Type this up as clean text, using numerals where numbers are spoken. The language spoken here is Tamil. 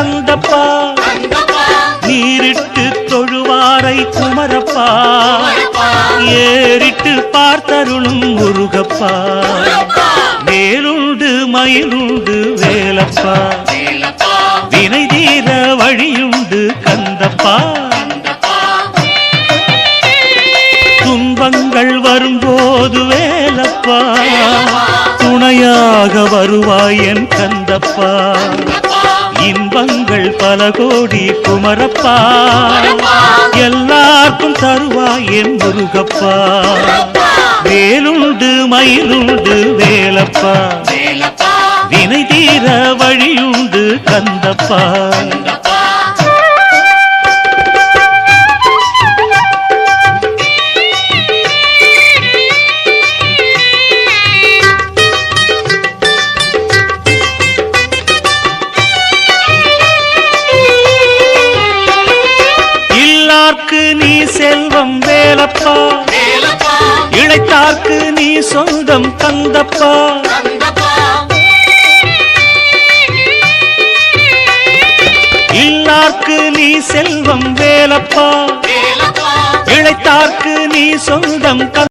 கந்தப்பா நீரிட்டு தொழுவாரை குமரப்பா ஏறிட்டு பார்த்தருளும் முருகப்பா வேலுண்டு மயிலுண்டு வேலப்பா வினை தீர வழியுண்டு கந்தப்பா துன்பங்கள் வரும்போது வேலப்பா துணையாக வருவாய் என் கந்தப்பா இன்பங்கள் பல கோடி குமரப்பா எல்லாருக்கும் தருவாய் என் முருகப்பா வேலுண்டு மயிலுண்டு வேலப்பா வினை தீர வழியுண்டு கந்தப்பா நீ செல்வம் வேலப்பா இளைத்தார்க்கு நீ சொந்தம் கந்தப்பா இல்லார்க்கு நீ செல்வம் வேலப்பா இளைத்தார்க்கு நீ சொந்தம்